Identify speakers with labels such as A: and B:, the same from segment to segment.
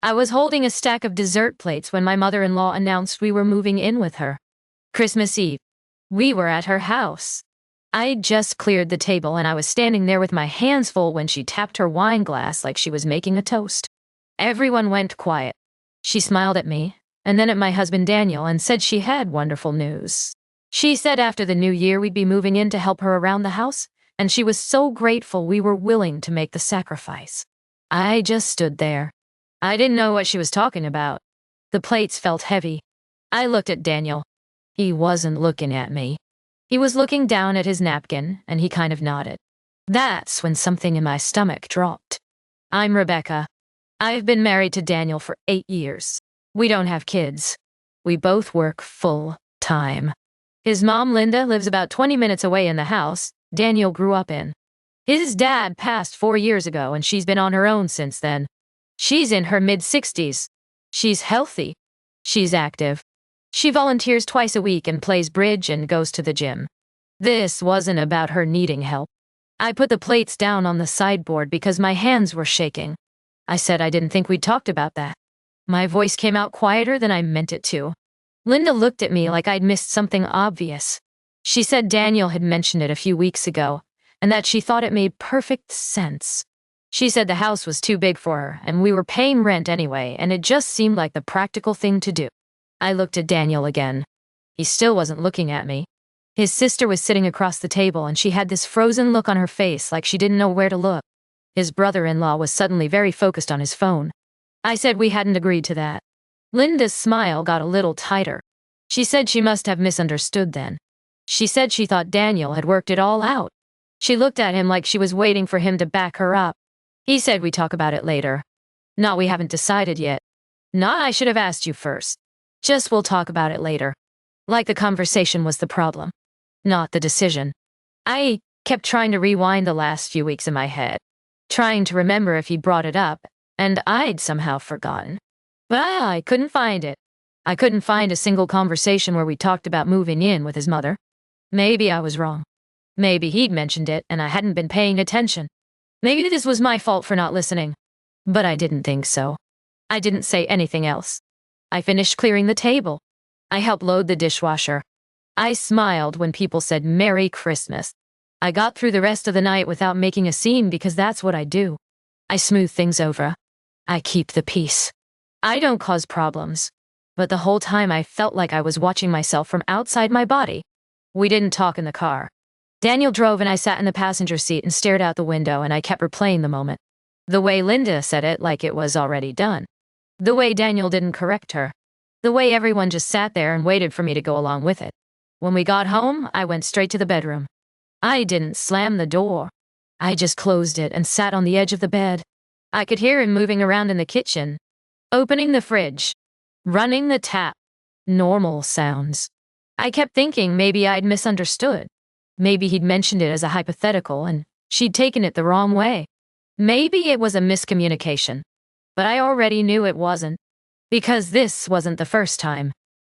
A: I was holding a stack of dessert plates when my mother-in-law announced we were moving in with her. Christmas Eve. We were at her house. I'd just cleared the table and I was standing there with my hands full when she tapped her wine glass like she was making a toast. Everyone went quiet. She smiled at me, and then at my husband Daniel, and said she had wonderful news. She said after the new year we'd be moving in to help her around the house, and she was so grateful we were willing to make the sacrifice. I just stood there. I didn't know what she was talking about. The plates felt heavy. I looked at Daniel. He wasn't looking at me. He was looking down at his napkin, and he kind of nodded. That's when something in my stomach dropped. I'm Rebecca. I've been married to Daniel for 8 years. We don't have kids. We both work full time. His mom, Linda, lives about 20 minutes away in the house Daniel grew up in. His dad passed 4 years ago, and she's been on her own since then. She's in her mid-60s. She's healthy. She's active. She volunteers twice a week and plays bridge and goes to the gym. This wasn't about her needing help. I put the plates down on the sideboard because my hands were shaking. I said I didn't think we'd talked about that. My voice came out quieter than I meant it to. Linda looked at me like I'd missed something obvious. She said Daniel had mentioned it a few weeks ago, and that she thought it made perfect sense. She said the house was too big for her, and we were paying rent anyway, and it just seemed like the practical thing to do. I looked at Daniel again. He still wasn't looking at me. His sister was sitting across the table, and she had this frozen look on her face like she didn't know where to look. His brother-in-law was suddenly very focused on his phone. I said we hadn't agreed to that. Linda's smile got a little tighter. She said she must have misunderstood then. She said she thought Daniel had worked it all out. She looked at him like she was waiting for him to back her up. He said we talk about it later. Not we haven't decided yet. Not I should have asked you first. Just we'll talk about it later. Like the conversation was the problem, not the decision. I kept trying to rewind the last few weeks in my head, trying to remember if he brought it up, and I'd somehow forgotten. But I couldn't find it. I couldn't find a single conversation where we talked about moving in with his mother. Maybe I was wrong. Maybe he'd mentioned it and I hadn't been paying attention. Maybe this was my fault for not listening. But I didn't think so. I didn't say anything else. I finished clearing the table. I helped load the dishwasher. I smiled when people said Merry Christmas. I got through the rest of the night without making a scene because that's what I do. I smooth things over. I keep the peace. I don't cause problems. But the whole time I felt like I was watching myself from outside my body. We didn't talk in the car. Daniel drove and I sat in the passenger seat and stared out the window, and I kept replaying the moment. The way Linda said it like it was already done. The way Daniel didn't correct her. The way everyone just sat there and waited for me to go along with it. When we got home, I went straight to the bedroom. I didn't slam the door. I just closed it and sat on the edge of the bed. I could hear him moving around in the kitchen, opening the fridge, running the tap. Normal sounds. I kept thinking maybe I'd misunderstood. Maybe he'd mentioned it as a hypothetical and she'd taken it the wrong way. Maybe it was a miscommunication. But I already knew it wasn't. Because this wasn't the first time.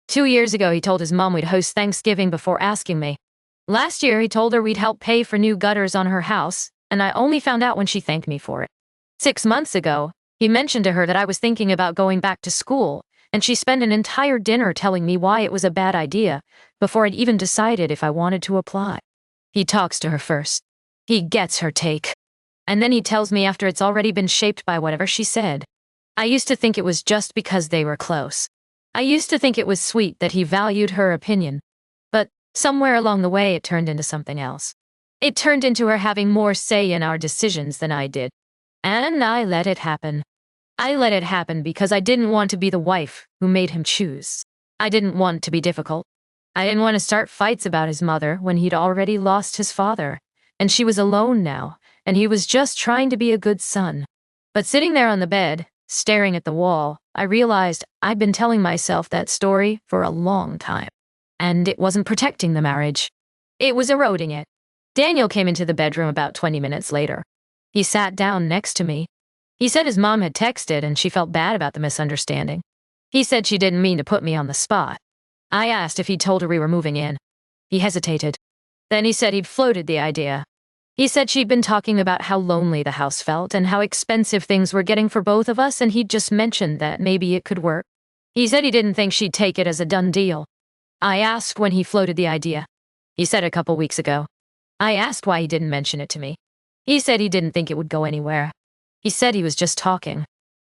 A: 2 years ago he told his mom we'd host Thanksgiving before asking me. Last year he told her we'd help pay for new gutters on her house, and I only found out when she thanked me for it. 6 months ago, he mentioned to her that I was thinking about going back to school, and she spent an entire dinner telling me why it was a bad idea before I'd even decided if I wanted to apply. He talks to her first. He gets her take. And then he tells me after it's already been shaped by whatever she said. I used to think it was just because they were close. I used to think it was sweet that he valued her opinion. But somewhere along the way it turned into something else. It turned into her having more say in our decisions than I did. And I let it happen. I let it happen because I didn't want to be the wife who made him choose. I didn't want to be difficult. I didn't want to start fights about his mother when he'd already lost his father, and she was alone now, and he was just trying to be a good son. But sitting there on the bed, staring at the wall, I realized I'd been telling myself that story for a long time. And it wasn't protecting the marriage. It was eroding it. Daniel came into the bedroom about 20 minutes later. He sat down next to me. He said his mom had texted and she felt bad about the misunderstanding. He said she didn't mean to put me on the spot. I asked if he'd told her we were moving in. He hesitated. Then he said he'd floated the idea. He said she'd been talking about how lonely the house felt and how expensive things were getting for both of us, and he'd just mentioned that maybe it could work. He said he didn't think she'd take it as a done deal. I asked when he floated the idea. He said a couple weeks ago. I asked why he didn't mention it to me. He said he didn't think it would go anywhere. He said he was just talking.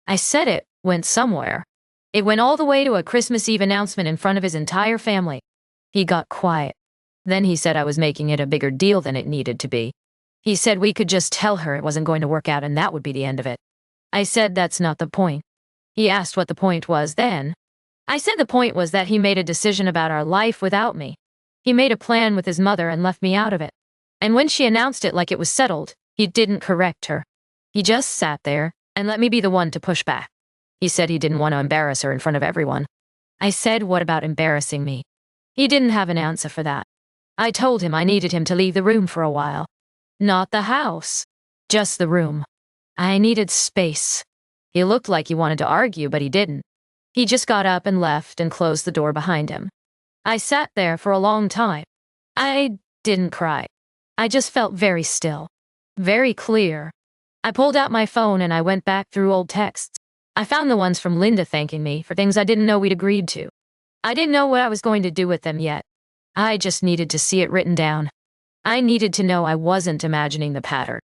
A: I said it went somewhere. It went all the way to a Christmas Eve announcement in front of his entire family. He got quiet. Then he said I was making it a bigger deal than it needed to be. He said we could just tell her it wasn't going to work out and that would be the end of it. I said that's not the point. He asked what the point was then. I said the point was that he made a decision about our life without me. He made a plan with his mother and left me out of it. And when she announced it like it was settled, he didn't correct her. He just sat there and let me be the one to push back. He said he didn't want to embarrass her in front of everyone. I said, what about embarrassing me? He didn't have an answer for that. I told him I needed him to leave the room for a while. Not the house. Just the room. I needed space. He looked like he wanted to argue, but he didn't. He just got up and left and closed the door behind him. I sat there for a long time. I didn't cry. I just felt very still. Very clear. I pulled out my phone and I went back through old texts. I found the ones from Linda thanking me for things I didn't know we'd agreed to. I didn't know what I was going to do with them yet. I just needed to see it written down. I needed to know I wasn't imagining the pattern.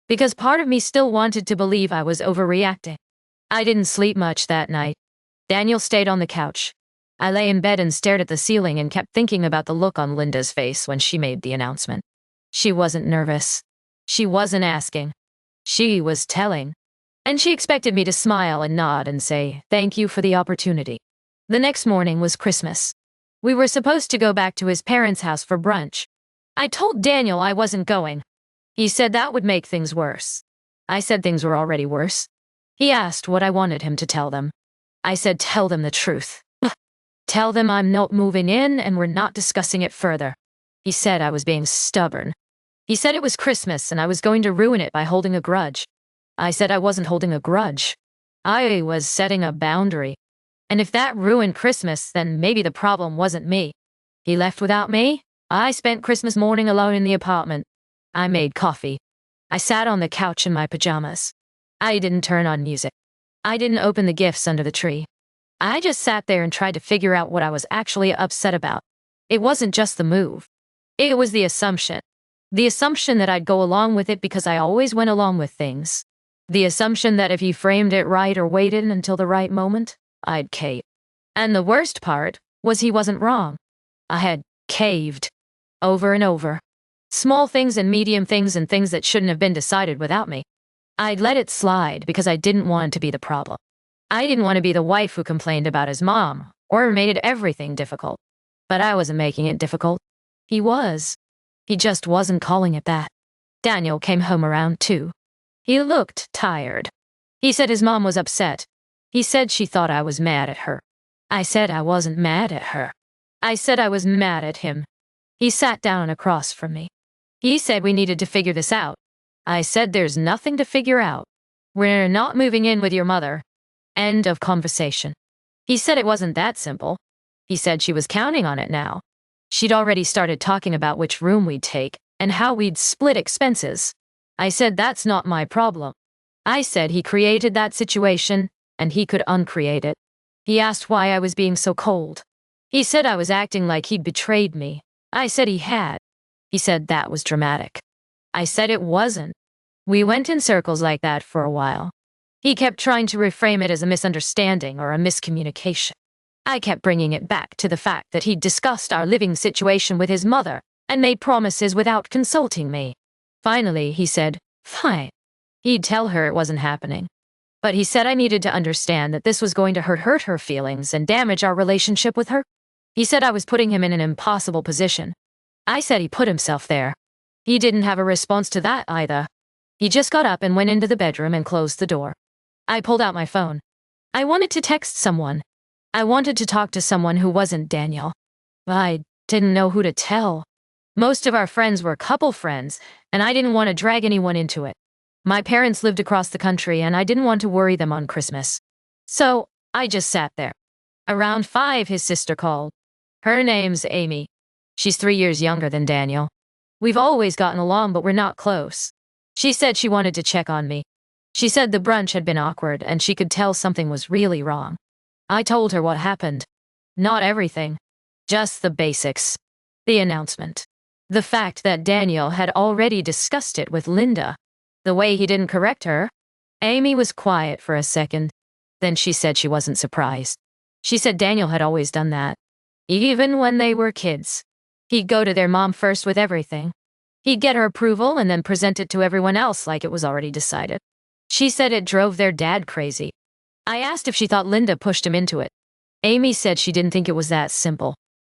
A: Because part of me still wanted to believe I was overreacting. I didn't sleep much that night. Daniel stayed on the couch. I lay in bed and stared at the ceiling and kept thinking about the look on Linda's face when she made the announcement. She wasn't nervous. She wasn't asking. She was telling. And she expected me to smile and nod and say, thank you for the opportunity. The next morning was Christmas. We were supposed to go back to his parents' house for brunch. I told Daniel I wasn't going. He said that would make things worse. I said things were already worse. He asked what I wanted him to tell them. I said, tell them the truth. Tell them I'm not moving in and we're not discussing it further. He said I was being stubborn. He said it was Christmas and I was going to ruin it by holding a grudge. I said I wasn't holding a grudge. I was setting a boundary. And if that ruined Christmas, then maybe the problem wasn't me. He left without me. I spent Christmas morning alone in the apartment. I made coffee. I sat on the couch in my pajamas. I didn't turn on music. I didn't open the gifts under the tree. I just sat there and tried to figure out what I was actually upset about. It wasn't just the move. It was the assumption. The assumption that I'd go along with it because I always went along with things. The assumption that if he framed it right or waited until the right moment, I'd cave. And the worst part was he wasn't wrong. I had caved. Over and over. Small things and medium things and things that shouldn't have been decided without me. I'd let it slide because I didn't want to be the problem. I didn't want to be the wife who complained about his mom or made everything difficult. But I wasn't making it difficult. He was. He just wasn't calling it that. Daniel came home around 2. He looked tired. He said his mom was upset. He said she thought I was mad at her. I said I wasn't mad at her. I said I was mad at him. He sat down across from me. He said we needed to figure this out. I said there's nothing to figure out. We're not moving in with your mother. End of conversation. He said it wasn't that simple. He said she was counting on it now. She'd already started talking about which room we'd take and how we'd split expenses. I said that's not my problem. I said he created that situation and he could uncreate it. He asked why I was being so cold. He said I was acting like he'd betrayed me. I said he had. He said that was dramatic. I said it wasn't. We went in circles like that for a while. He kept trying to reframe it as a misunderstanding or a miscommunication. I kept bringing it back to the fact that he'd discussed our living situation with his mother and made promises without consulting me. Finally, he said, fine. He'd tell her it wasn't happening. But he said I needed to understand that this was going to hurt her feelings and damage our relationship with her. He said I was putting him in an impossible position. I said he put himself there. He didn't have a response to that either. He just got up and went into the bedroom and closed the door. I pulled out my phone. I wanted to text someone. I wanted to talk to someone who wasn't Daniel. I didn't know who to tell. Most of our friends were couple friends, and I didn't want to drag anyone into it. My parents lived across the country, and I didn't want to worry them on Christmas. So I just sat there. Around 5, his sister called. Her name's Amy. She's 3 years younger than Daniel. We've always gotten along, but we're not close. She said she wanted to check on me. She said the brunch had been awkward and she could tell something was really wrong. I told her what happened. Not everything. Just the basics. The announcement. The fact that Daniel had already discussed it with Linda. The way he didn't correct her. Amy was quiet for a second. Then she said she wasn't surprised. She said Daniel had always done that. Even when they were kids. He'd go to their mom first with everything. He'd get her approval and then present it to everyone else like it was already decided. She said it drove their dad crazy. I asked if she thought Linda pushed him into it. Amy said she didn't think it was that simple.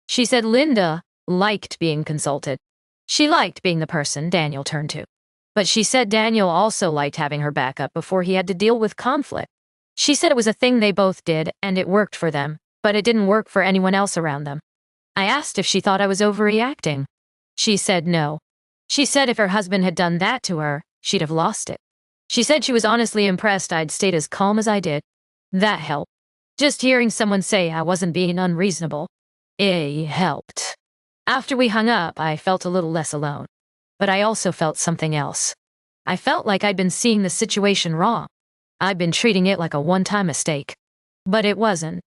A: She said Linda liked being consulted. She liked being the person Daniel turned to. But she said Daniel also liked having her back up before he had to deal with conflict. She said it was a thing they both did and it worked for them, but it didn't work for anyone else around them. I asked if she thought I was overreacting. She said no. She said if her husband had done that to her, she'd have lost it. She said she was honestly impressed I'd stayed as calm as I did. That helped. Just hearing someone say I wasn't being unreasonable. It helped. After we hung up, I felt a little less alone. But I also felt something else. I felt like I'd been seeing the situation wrong. I'd been treating it like a one-time mistake. But it wasn't.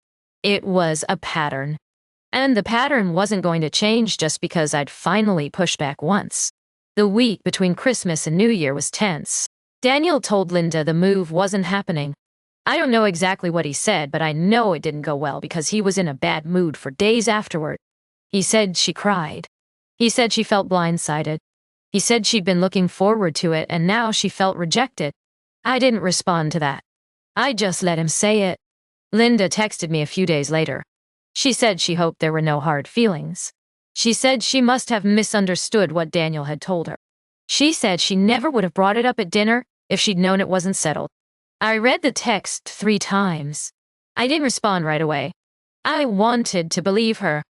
A: It was a pattern. And the pattern wasn't going to change just because I'd finally pushed back once. The week between Christmas and New Year was tense. Daniel told Linda the move wasn't happening. I don't know exactly what he said, but I know it didn't go well because he was in a bad mood for days afterward. He said she cried. He said she felt blindsided. He said she'd been looking forward to it and now she felt rejected. I didn't respond to that. I just let him say it. Linda texted me a few days later. She said she hoped there were no hard feelings. She said she must have misunderstood what Daniel had told her. She said she never would have brought it up at dinner if she'd known it wasn't settled. I read the text 3 times. I didn't respond right away. I wanted to believe her.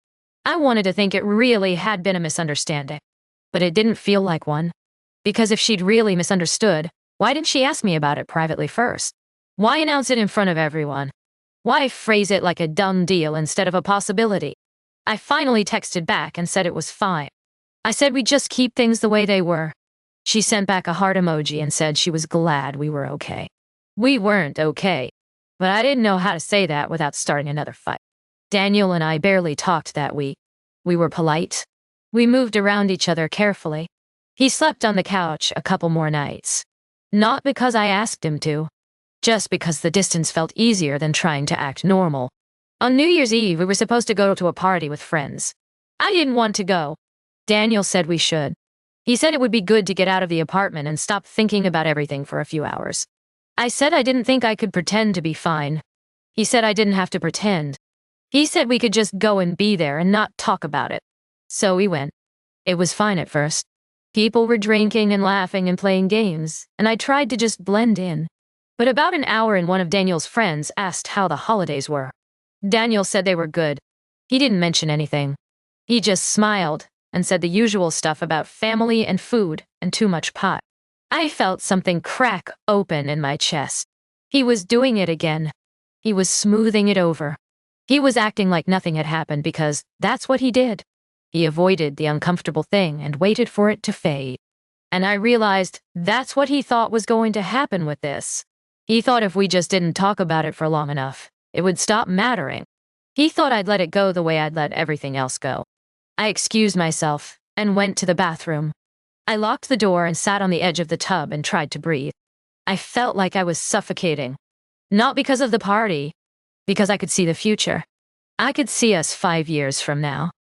A: I wanted to think it really had been a misunderstanding. But it didn't feel like one. Because if she'd really misunderstood, why didn't she ask me about it privately first? Why announce it in front of everyone? Why phrase it like a done deal instead of a possibility? I finally texted back and said it was fine. I said we'd just keep things the way they were. She sent back a heart emoji and said she was glad we were okay. We weren't okay, but I didn't know how to say that without starting another fight. Daniel and I barely talked that week. We were polite. We moved around each other carefully. He slept on the couch a couple more nights. Not because I asked him to. Just because the distance felt easier than trying to act normal. On New Year's Eve, we were supposed to go to a party with friends. I didn't want to go. Daniel said we should. He said it would be good to get out of the apartment and stop thinking about everything for a few hours. I said I didn't think I could pretend to be fine. He said I didn't have to pretend. He said we could just go and be there and not talk about it. So we went. It was fine at first. People were drinking and laughing and playing games, and I tried to just blend in. But about an hour in, one of Daniel's friends asked how the holidays were. Daniel said they were good. He didn't mention anything. He just smiled and said the usual stuff about family and food and too much pot. I felt something crack open in my chest. He was doing it again. He was smoothing it over. He was acting like nothing had happened because that's what he did. He avoided the uncomfortable thing and waited for it to fade. And I realized that's what he thought was going to happen with this. He thought if we just didn't talk about it for long enough, it would stop mattering. He thought I'd let it go the way I'd let everything else go. I excused myself and went to the bathroom. I locked the door and sat on the edge of the tub and tried to breathe. I felt like I was suffocating. Not because of the party, because I could see the future. I could see us 5 years from now,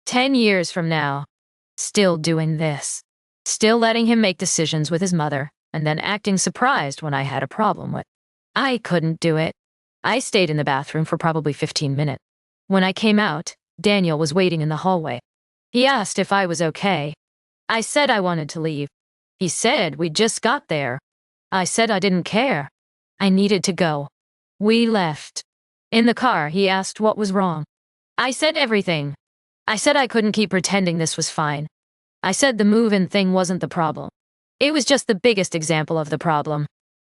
A: 10 years from now, still doing this, still letting him make decisions with his mother, and then acting surprised when I had a problem with. I couldn't do it. I stayed in the bathroom for probably 15 minutes. When I came out, Daniel was waiting in the hallway. He asked if I was okay. I said I wanted to leave. He said we just got there. I said I didn't care. I needed to go. We left. In the car, he asked what was wrong. I said everything. I said I couldn't keep pretending this was fine. I said the move-in thing wasn't the problem. It was just the biggest example of the problem.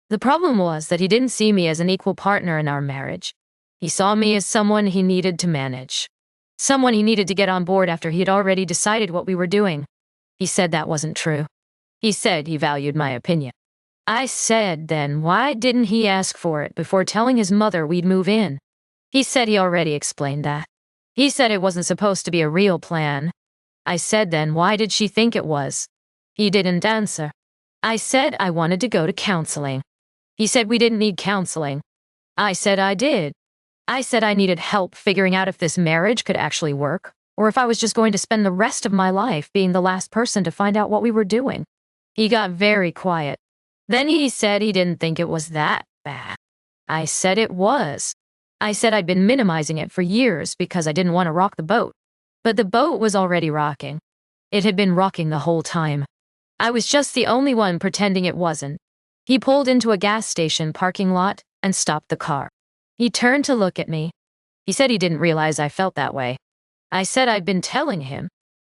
A: The problem was that he didn't see me as an equal partner in our marriage. He saw me as someone he needed to manage. Someone he needed to get on board after he had already decided what we were doing. He said that wasn't true. He said he valued my opinion. I said then why didn't he ask for it before telling his mother we'd move in? He said he already explained that. He said it wasn't supposed to be a real plan. I said then why did she think it was? He didn't answer. I said I wanted to go to counseling. He said we didn't need counseling. I said I did. I said I needed help figuring out if this marriage could actually work, or if I was just going to spend the rest of my life being the last person to find out what we were doing. He got very quiet. Then he said he didn't think it was that bad. I said it was. I said I'd been minimizing it for years because I didn't want to rock the boat. But the boat was already rocking. It had been rocking the whole time. I was just the only one pretending it wasn't. He pulled into a gas station parking lot and stopped the car. He turned to look at me. He said he didn't realize I felt that way. I said I'd been telling him.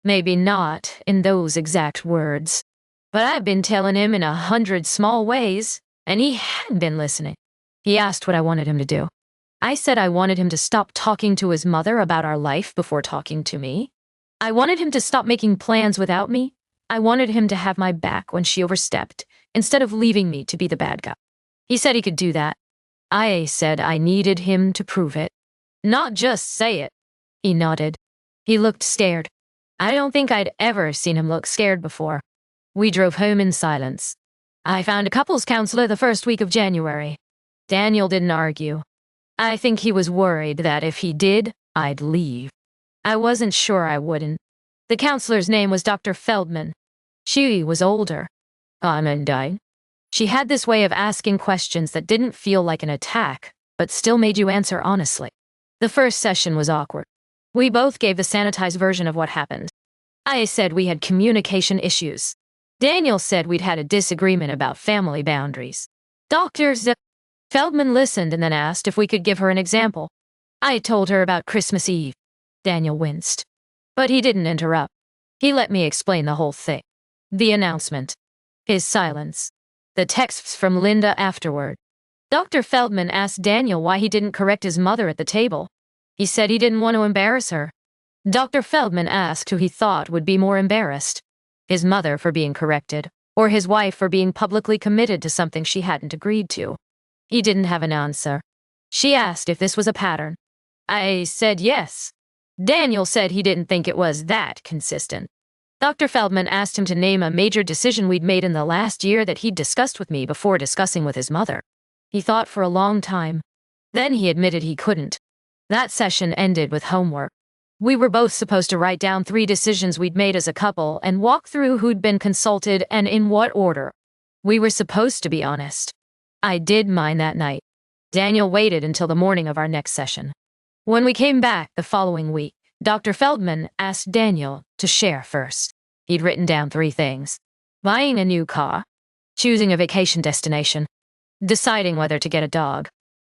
A: Maybe not in those exact words. But I'd been telling him in 100 small ways, and he hadn't been listening. He asked what I wanted him to do. I said I wanted him to stop talking to his mother about our life before talking to me. I wanted him to stop making plans without me. I wanted him to have my back when she overstepped, instead of leaving me to be the bad guy. He said he could do that. I said I needed him to prove it. Not just say it. He nodded. He looked scared. I don't think I'd ever seen him look scared before. We drove home in silence. I found a couples counselor the first week of January. Daniel didn't argue. I think he was worried that if he did, I'd leave. I wasn't sure I wouldn't. The counselor's name was Dr. Feldman. She was older. Dying. She had this way of asking questions that didn't feel like an attack, but still made you answer honestly. The first session was awkward. We both gave the sanitized version of what happened. I said we had communication issues. Daniel said we'd had a disagreement about family boundaries. Feldman listened and then asked if we could give her an example. I told her about Christmas Eve. Daniel winced. But he didn't interrupt. He let me explain the whole thing. The announcement. His silence. The texts from Linda afterward. Dr. Feldman asked Daniel why he didn't correct his mother at the table. He said he didn't want to embarrass her. Dr. Feldman asked who he thought would be more embarrassed. His mother for being corrected, or his wife for being publicly committed to something she hadn't agreed to. He didn't have an answer. She asked if this was a pattern. I said yes. Daniel said he didn't think it was that consistent. Dr. Feldman asked him to name a major decision we'd made in the last year that he'd discussed with me before discussing with his mother. He thought for a long time. Then he admitted he couldn't. That session ended with homework. We were both supposed to write down 3 decisions we'd made as a couple and walk through who'd been consulted and in what order. We were supposed to be honest. I did mine that night. Daniel waited until the morning of our next session. When we came back the following week, Dr. Feldman asked Daniel to share first. He'd written down 3 things. Buying a new car, choosing a vacation destination, deciding whether to get a dog.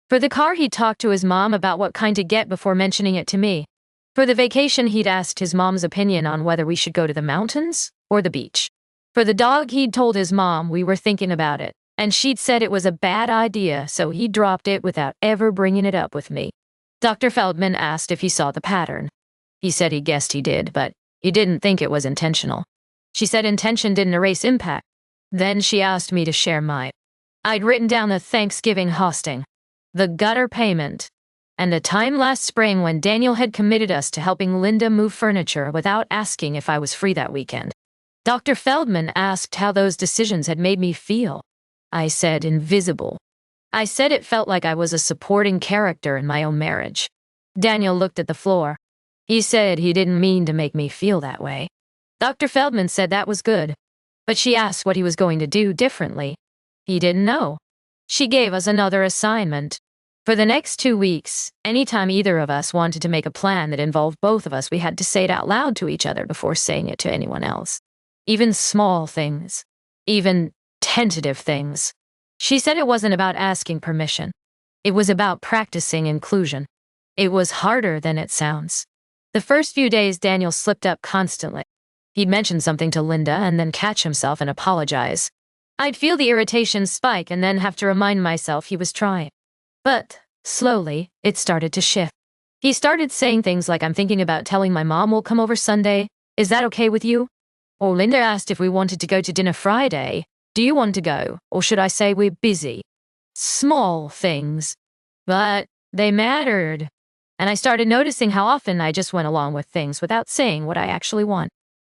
A: For the car, he'd talked to his mom about what kind to get before mentioning it to me. For the vacation, he'd asked his mom's opinion on whether we should go to the mountains or the beach. For the dog, he'd told his mom we were thinking about it, and she'd said it was a bad idea, so he dropped it without ever bringing it up with me. Dr. Feldman asked if he saw the pattern. He said he guessed he did, but he didn't think it was intentional. She said intention didn't erase impact. Then she asked me to share mine. I'd written down the Thanksgiving hosting, the gutter payment, and the time last spring when Daniel had committed us to helping Linda move furniture without asking if I was free that weekend. Dr. Feldman asked how those decisions had made me feel. I said invisible. I said it felt like I was a supporting character in my own marriage. Daniel looked at the floor. He said he didn't mean to make me feel that way. Dr. Feldman said that was good, but she asked what he was going to do differently. He didn't know. She gave us another assignment. For the next 2 weeks, anytime either of us wanted to make a plan that involved both of us, we had to say it out loud to each other before saying it to anyone else. Even small things. Even tentative things. She said it wasn't about asking permission. It was about practicing inclusion. It was harder than it sounds. The first few days, Daniel slipped up constantly. He'd mention something to Linda and then catch himself and apologize. I'd feel the irritation spike and then have to remind myself he was trying. But, slowly, it started to shift. He started saying things like, I'm thinking about telling my mom we'll come over Sunday. Is that okay with you? Or Linda asked if we wanted to go to dinner Friday. Do you want to go? Or should I say we're busy? Small things. But they mattered. And I started noticing how often I just went along with things without saying what I actually want.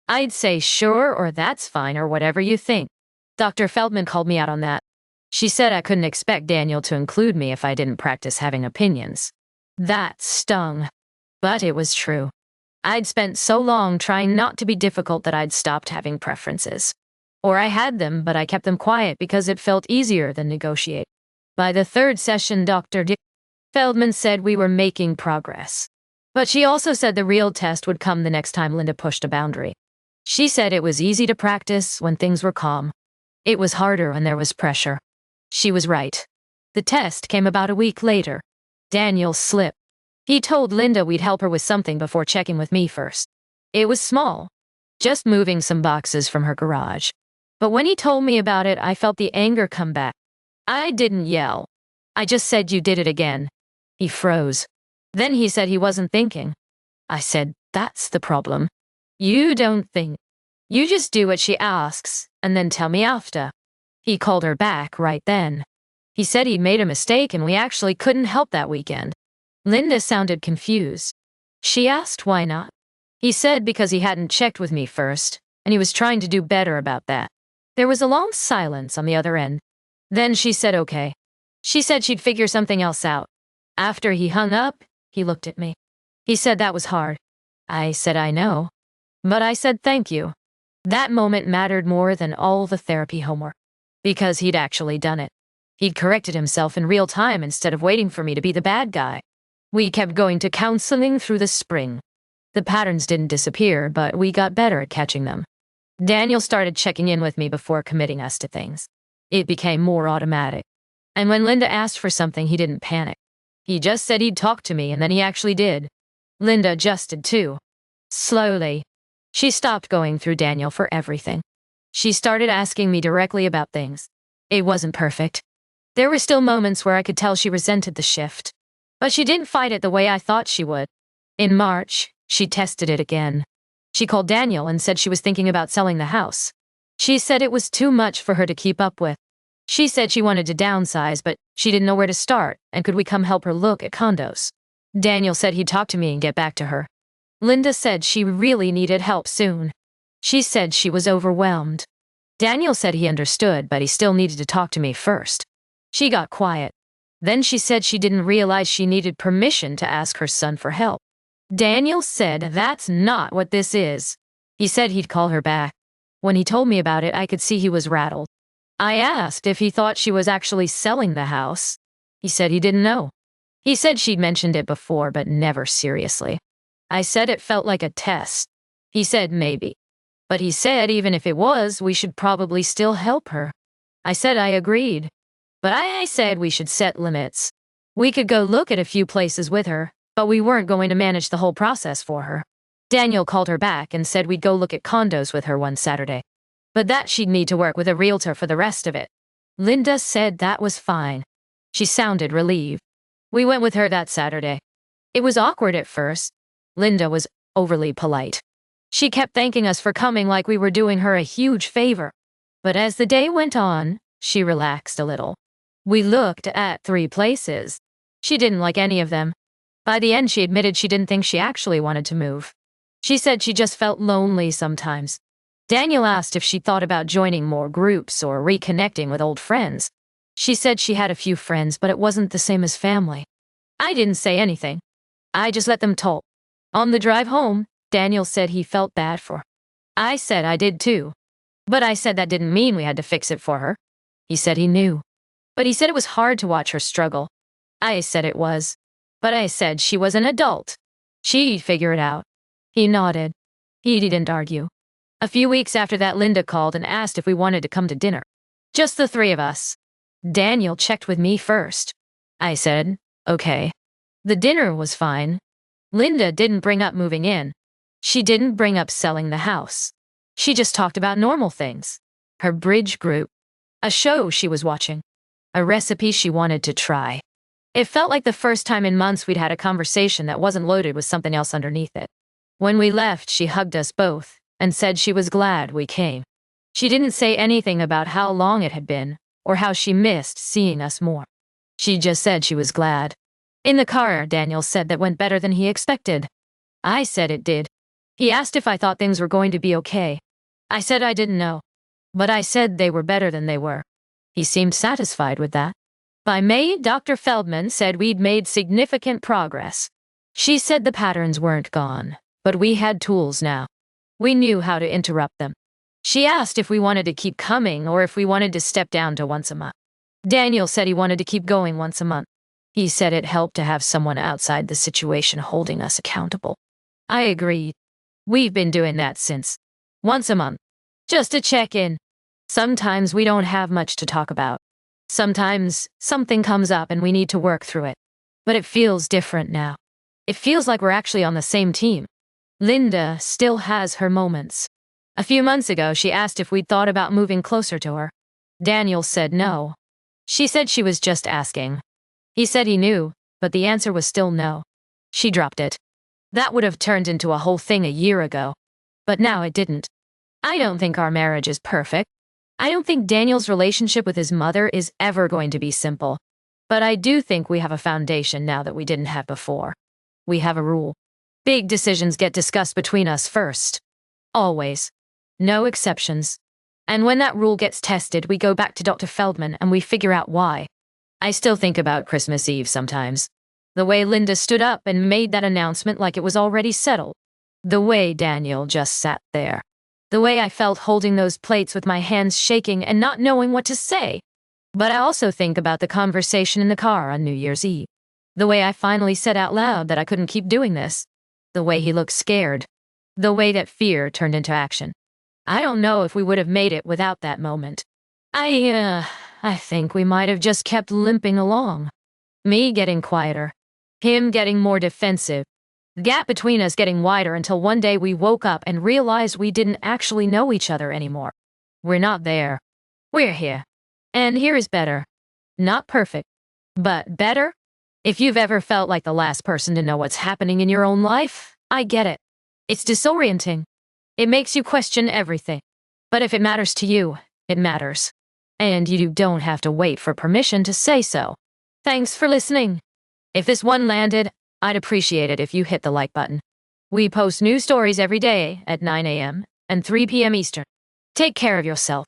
A: I'd say sure or that's fine or whatever you think. Dr. Feldman called me out on that. She said I couldn't expect Daniel to include me if I didn't practice having opinions. That stung. But it was true. I'd spent so long trying not to be difficult that I'd stopped having preferences. Or I had them, but I kept them quiet because it felt easier than negotiate. By the third session, Dr. Feldman said we were making progress. But she also said the real test would come the next time Linda pushed a boundary. She said it was easy to practice when things were calm. It was harder when there was pressure. She was right. The test came about a week later. Daniel slipped. He told Linda we'd help her with something before checking with me first. It was small, just moving some boxes from her garage. But when he told me about it, I felt the anger come back. I didn't yell. I just said, "You did it again." He froze. Then he said he wasn't thinking. I said, "That's the problem. You don't think. You just do what she asks, and then tell me after." He called her back right then. He said he'd made a mistake and we actually couldn't help that weekend. Linda sounded confused. She asked why not. He said because he hadn't checked with me first, and he was trying to do better about that. There was a long silence on the other end. Then she said okay. She said she'd figure something else out. After he hung up, he looked at me. He said that was hard. I said I know. But I said thank you. That moment mattered more than all the therapy homework. Because he'd actually done it. He'd corrected himself in real time instead of waiting for me to be the bad guy. We kept going to counseling through the spring. The patterns didn't disappear, but we got better at catching them. Daniel started checking in with me before committing us to things. It became more automatic. And when Linda asked for something, he didn't panic. He just said he'd talk to me, and then he actually did. Linda adjusted too. Slowly. She stopped going through Daniel for everything. She started asking me directly about things. It wasn't perfect. There were still moments where I could tell she resented the shift. But she didn't fight it the way I thought she would. In March, she tested it again. She called Daniel and said she was thinking about selling the house. She said it was too much for her to keep up with. She said she wanted to downsize, but she didn't know where to start, and could we come help her look at condos. Daniel said he'd talk to me and get back to her. Linda said she really needed help soon. She said she was overwhelmed. Daniel said he understood, but he still needed to talk to me first. She got quiet. Then she said she didn't realize she needed permission to ask her son for help. Daniel said that's not what this is. He said he'd call her back. When he told me about it, I could see he was rattled. I asked if he thought she was actually selling the house. He said he didn't know. He said she'd mentioned it before, but never seriously. I said it felt like a test. He said maybe. But he said even if it was, we should probably still help her. I said I agreed. But I said we should set limits. We could go look at a few places with her, but we weren't going to manage the whole process for her. Daniel called her back and said we'd go look at condos with her one Saturday. But that she'd need to work with a realtor for the rest of it. Linda said that was fine. She sounded relieved. We went with her that Saturday. It was awkward at first. Linda was overly polite. She kept thanking us for coming like we were doing her a huge favor. But as the day went on, she relaxed a little. We looked at 3 places. She didn't like any of them. By the end, she admitted she didn't think she actually wanted to move. She said she just felt lonely sometimes. Daniel asked if she thought about joining more groups or reconnecting with old friends. She said she had a few friends, but it wasn't the same as family. I didn't say anything. I just let them talk. On the drive home, Daniel said he felt bad for her. I said I did too. But I said that didn't mean we had to fix it for her. He said he knew. But he said it was hard to watch her struggle. I said it was. But I said she was an adult. She'd figure it out. He nodded. He didn't argue. A few weeks after that, Linda called and asked if we wanted to come to dinner. Just the 3 of us. Daniel checked with me first. I said, okay. The dinner was fine. Linda didn't bring up moving in. She didn't bring up selling the house. She just talked about normal things. Her bridge group. A show she was watching. A recipe she wanted to try. It felt like the first time in months we'd had a conversation that wasn't loaded with something else underneath it. When we left, she hugged us both, and said she was glad we came. She didn't say anything about how long it had been, or how she missed seeing us more. She just said she was glad. In the car, Daniel said that went better than he expected. I said it did. He asked if I thought things were going to be okay. I said I didn't know. But I said they were better than they were. He seemed satisfied with that. By May, Dr. Feldman said we'd made significant progress. She said the patterns weren't gone, but we had tools now. We knew how to interrupt them. She asked if we wanted to keep coming or if we wanted to step down to once a month. Daniel said he wanted to keep going once a month. He said it helped to have someone outside the situation holding us accountable. I agreed. We've been doing that since. Once a month. Just to check in. Sometimes we don't have much to talk about. Sometimes something comes up and we need to work through it. But it feels different now. It feels like we're actually on the same team. Linda still has her moments. A few months ago, she asked if we'd thought about moving closer to her. Daniel said no. She said she was just asking. He said he knew, but the answer was still no. She dropped it. That would have turned into a whole thing a year ago. But now it didn't. I don't think our marriage is perfect. I don't think Daniel's relationship with his mother is ever going to be simple. But I do think we have a foundation now that we didn't have before. We have a rule. Big decisions get discussed between us first. Always. No exceptions. And when that rule gets tested, we go back to Dr. Feldman and we figure out why. I still think about Christmas Eve sometimes. The way Linda stood up and made that announcement like it was already settled. The way Daniel just sat there. The way I felt holding those plates with my hands shaking and not knowing what to say. But I also think about the conversation in the car on New Year's Eve. The way I finally said out loud that I couldn't keep doing this. The way he looked scared. The way that fear turned into action. I don't know if we would have made it without that moment. I think we might have just kept limping along. Me getting quieter. Him getting more defensive. The gap between us getting wider until one day we woke up and realized we didn't actually know each other anymore. We're not there. We're here. And here is better. Not perfect, but better. If you've ever felt like the last person to know what's happening in your own life, I get it. It's disorienting. It makes you question everything. But if it matters to you, it matters. And you don't have to wait for permission to say so. Thanks for listening. If this one landed, I'd appreciate it if you hit the like button. We post new stories every day at 9 a.m. and 3 p.m. Eastern. Take care of yourself.